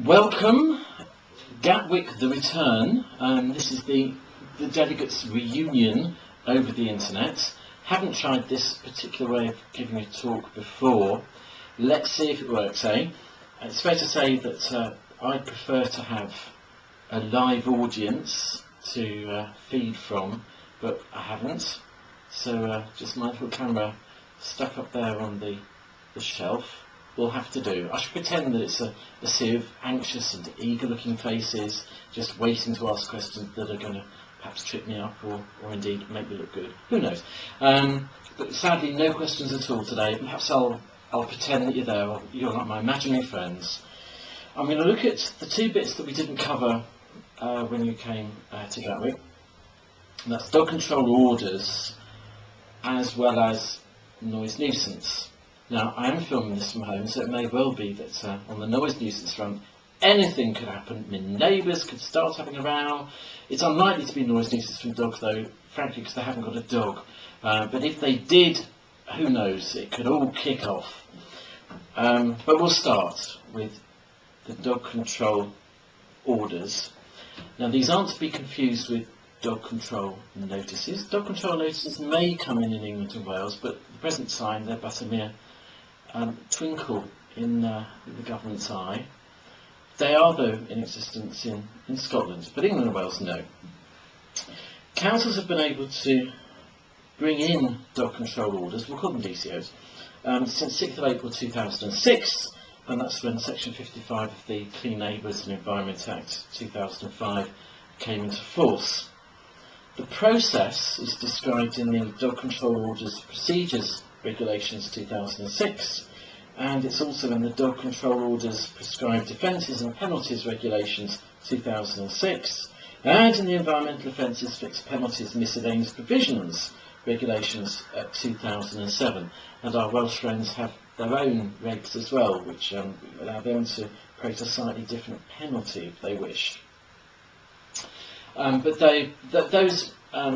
Welcome, Gatwick the Return. This is the delegates' reunion over the internet. Haven't tried this particular way of giving a talk before. Let's see if it works, eh? It's fair to say that I prefer to have a live audience to feed from, but I haven't. So just my little camera stuck up there on the shelf will have to do. I should pretend that it's a sea of anxious and eager looking faces just waiting to ask questions that are going to perhaps trip me up or indeed make me look good. Who knows? But sadly no questions at all today. Perhaps I'll pretend that you're there, or you're like my imaginary friends. I'm going to look at the two bits that we didn't cover when you came to Gatwick. And that's dog control orders as well as noise nuisance. Now, I am filming this from home, so it may well be that on the noise nuisance front, anything could happen. My neighbours could start having a row. It's unlikely to be noise nuisance from dogs, though, frankly, because they haven't got a dog. But if they did, who knows? It could all kick off. But we'll start with the dog control orders. Now, these aren't to be confused with dog control notices. Dog control notices may come in England and Wales, but at the present time they're but a mere twinkle in the government's eye. They are, though, in existence in Scotland, but England and Wales no. Councils have been able to bring in dog control orders, we'll call them DCOs, since 6th of April 2006, and that's when Section 55 of the Clean Neighbours and Environment Act 2005 came into force. The process is described in the Dog Control Orders Procedures Regulations 2006, and it's also in the Dog Control Orders Prescribed Offences and Penalties Regulations 2006, and in the Environmental Offences Fixed Penalties Miscellaneous Provisions Regulations 2007. And our Welsh friends have their own regs as well, which allow them to create a slightly different penalty if they wish. But those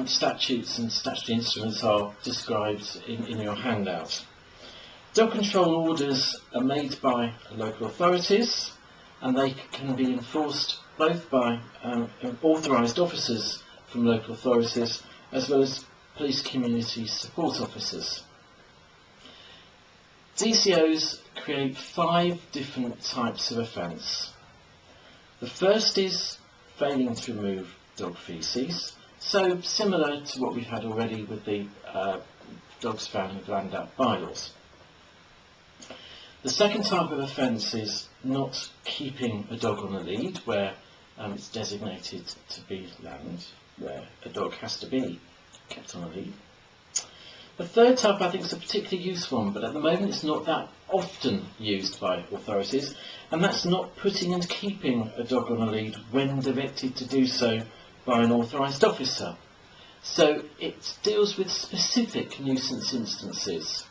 statutes and statutory instruments are described in your handout. Dog control orders are made by local authorities, and they can be enforced both by authorised officers from local authorities as well as police community support officers. DCOs create 5 different types of offence. The first is failing to remove dog faeces, so similar to what we've had already with the dogs found in land out bylaws. The second type of offence is not keeping a dog on a lead where it's designated to be land, where a dog has to be kept on a lead. The third type I think is a particularly useful one, but at the moment it's not that often used by authorities, and that's not putting and keeping a dog on a lead when directed to do so by an authorised officer. So it deals with specific nuisance instances.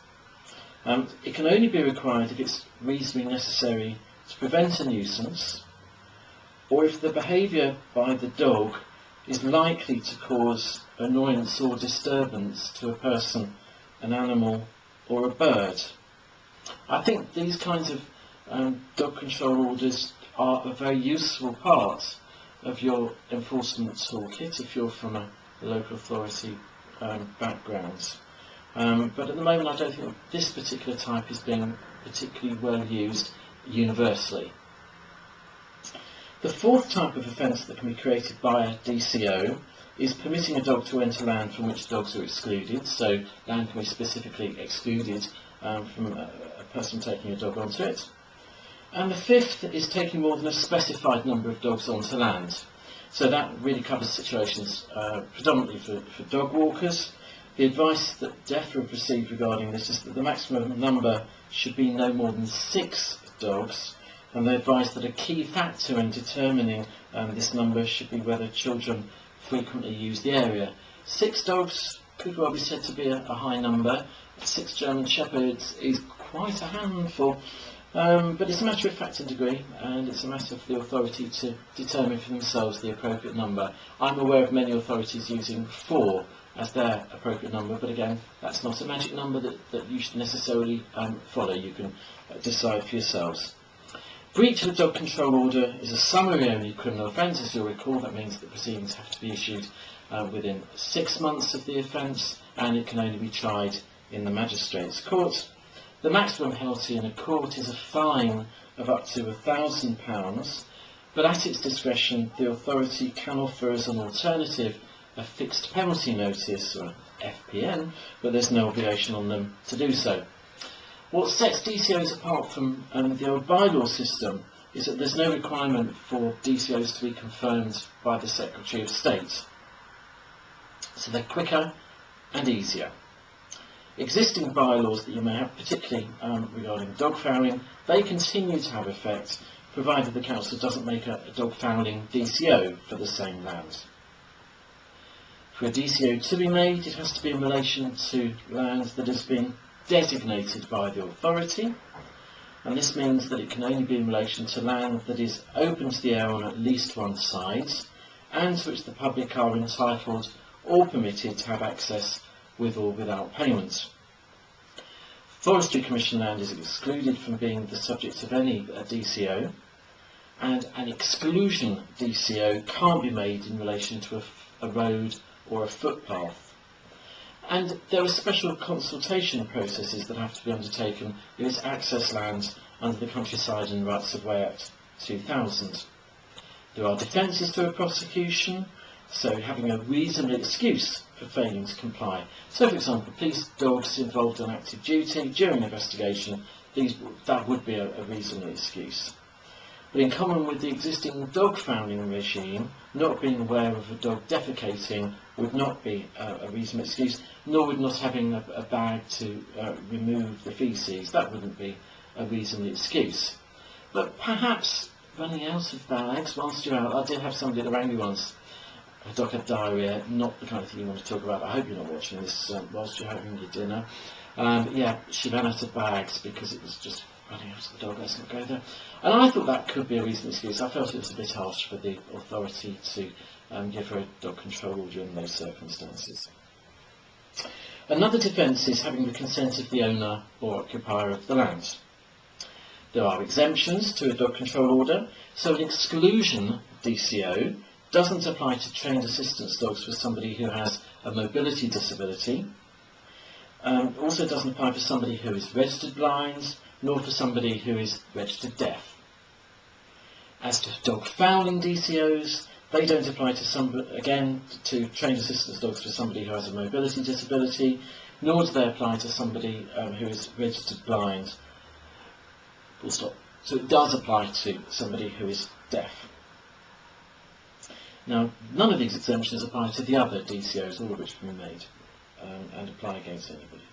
It can only be required if it's reasonably necessary to prevent a nuisance, or if the behaviour by the dog is likely to cause annoyance or disturbance to a person, an animal or a bird. I think these kinds of dog control orders are a very useful part of your enforcement toolkit if you're from a local authority background. But at the moment I don't think this particular type is being particularly well used universally. The fourth type of offence that can be created by a DCO is permitting a dog to enter land from which dogs are excluded, so land can be specifically excluded from a person taking a dog onto it. And the fifth is taking more than a specified number of dogs onto land. So that really covers situations predominantly for dog walkers. The advice that DEFRA have received regarding this is that the maximum number should be no more than 6 dogs, and they advise that a key factor in determining this number should be whether children frequently use the area. 6 dogs could well be said to be a high number. 6 German Shepherds is quite a handful. But it's a matter of fact and degree, and it's a matter for the authority to determine for themselves the appropriate number. I'm aware of many authorities using 4 as their appropriate number, but again, that's not a magic number that you should necessarily follow. You can decide for yourselves. Breach of a dog control order is a summary-only criminal offence, as you'll recall. That means that proceedings have to be issued within 6 months of the offence, and it can only be tried in the magistrate's court. The maximum penalty in a court is a fine of up to £1,000, but at its discretion the authority can offer as an alternative a fixed penalty notice, or FPN, but there's no obligation on them to do so. What sets DCOs apart from the old bylaw system is that there's no requirement for DCOs to be confirmed by the Secretary of State. So they're quicker and easier. Existing bylaws that you may have, particularly regarding dog fouling, they continue to have effect, provided the council doesn't make a dog fouling DCO for the same land. For a DCO to be made, it has to be in relation to land that has been designated by the authority, and this means that it can only be in relation to land that is open to the air on at least one side, and to which the public are entitled or permitted to have access with or without payment. Forestry Commission land is excluded from being the subject of any DCO, and an exclusion DCO can't be made in relation to a road or a footpath. And there are special consultation processes that have to be undertaken if it's access land under the Countryside and Rights of Way Act 2000. There are defences to a prosecution, so having a reasonable excuse for failing to comply. So, for example, police dogs involved on active duty during an investigation, that would be a reasonable excuse. But in common with the existing dog fouling regime, not being aware of a dog defecating would not be a reasonable excuse, nor would not having a bag to remove the faeces. That wouldn't be a reasonable excuse. But perhaps running out of bags whilst you're out. I did have somebody that rang me once. Her dog had diarrhoea, not the kind of thing you want to talk about. I hope you're not watching this whilst you're having your dinner. But yeah, she ran out of bags because it was just running out of the dog. Let's not go there. And I thought that could be a reasonable excuse. I felt it was a bit harsh for the authority to give her a dog control order in those circumstances. Another defence is having the consent of the owner or occupier of the land. There are exemptions to a dog control order, so an exclusion DCO doesn't apply to trained assistance dogs for somebody who has a mobility disability. Also doesn't apply for somebody who is registered blind, nor for somebody who is registered deaf. As to dog fouling DCOs, they don't apply to trained assistance dogs for somebody who has a mobility disability, nor do they apply to somebody who is registered blind. Full stop. So it does apply to somebody who is deaf. Now, none of these exemptions apply to the other DCOs, all of which have been made, and apply against anybody.